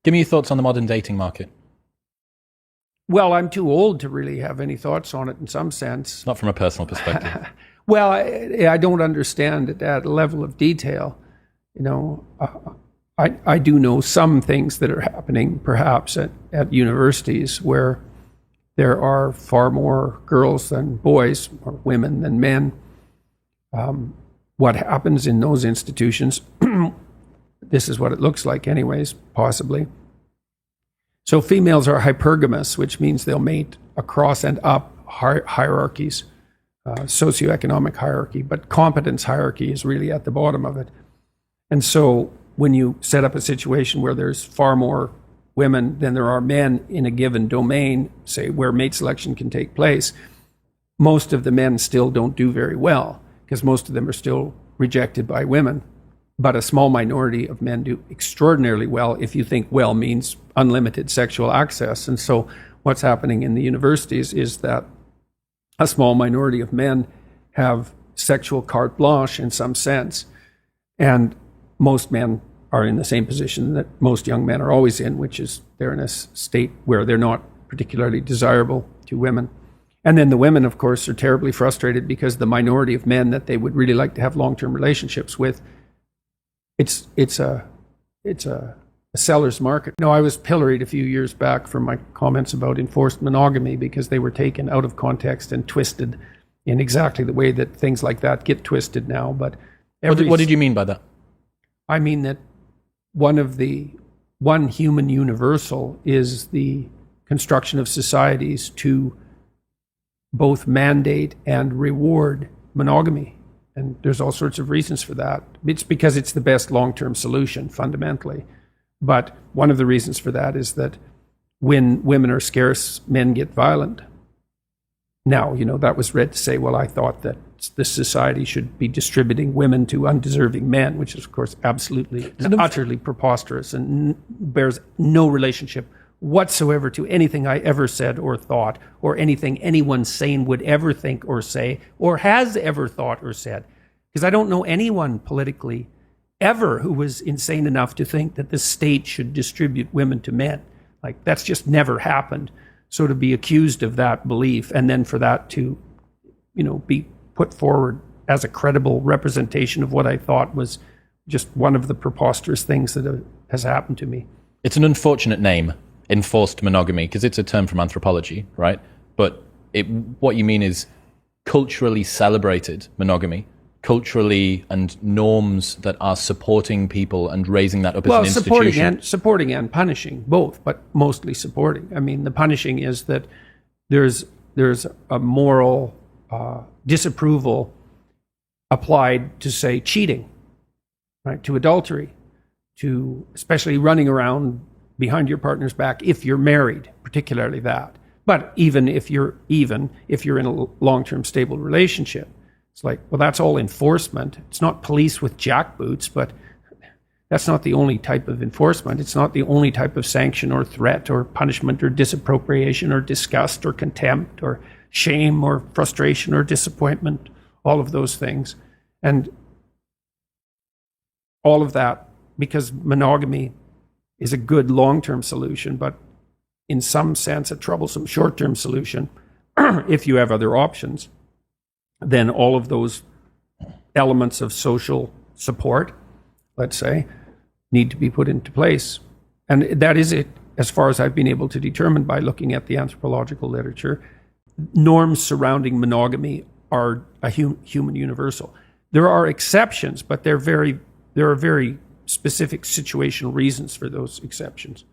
Give me your thoughts on the modern dating market. Well, I'm too old to really have any thoughts on it in some sense. Not from a personal perspective. Well, I don't understand it at a level of detail. I do know some things that are happening perhaps at universities where there are far more girls than boys, or women than men. What happens in those institutions, this is what it looks like anyways, possibly. So females are hypergamous, which means they'll mate across and up hierarchies, socioeconomic hierarchy, but competence hierarchy is really at the bottom of it. And so when you set up a situation where there's far more women than there are men in a given domain, say where mate selection can take place, most of the men still don't do very well because most of them are still rejected by women. But a small minority of men do extraordinarily well if you think well means unlimited sexual access. And so what's happening in the universities is that a small minority of men have sexual carte blanche in some sense. And most men are in the same position that most young men are always in, which is they're in a state where they're not particularly desirable to women. And then the women, of course, are terribly frustrated because the minority of men that they would really like to have long-term relationships with, it's a seller's market. No, I was pilloried a few years back for my comments about enforced monogamy because they were taken out of context and twisted in exactly the way that things like that get twisted now. But what did you mean by that? I mean that one human universal is the construction of societies to both mandate and reward monogamy. And there's all sorts of reasons for that. It's because it's the best long-term solution, fundamentally. But one of the reasons for that is that when women are scarce, men get violent. Now, that was read to say, well, I thought that the society should be distributing women to undeserving men, which is, of course, absolutely and utterly preposterous and bears no relationship whatsoever to anything I ever said or thought, or anything anyone sane would ever think or say, or has ever thought or said. Because I don't know anyone politically ever who was insane enough to think that the state should distribute women to men. Like, that's just never happened. So to be accused of that belief and then for that to, be put forward as a credible representation of what I thought was just one of the preposterous things that has happened to me. It's an unfortunate name, enforced monogamy, because it's a term from anthropology, right? But what you mean is culturally celebrated monogamy, culturally and norms that are supporting people and raising that up as an institution. Supporting and punishing, both, but mostly supporting. I mean, the punishing is that there's a moral disapproval applied to, say, cheating, right? To adultery, to especially running around behind your partner's back if you're married, particularly that. But even if you're in a long-term stable relationship, it's like, well, that's all enforcement. It's not police with jackboots, but that's not the only type of enforcement. It's not the only type of sanction or threat or punishment or disappropriation or disgust or contempt or shame or frustration or disappointment, all of those things. And all of that because monogamy is a good long-term solution, but in some sense a troublesome short-term solution if you have other options. Then all of those elements of social support, let's say, need to be put into place. And that is it, as far as I've been able to determine by looking at the anthropological literature. Norms surrounding monogamy are a human universal. There are exceptions, but there are very specific situational reasons for those exceptions.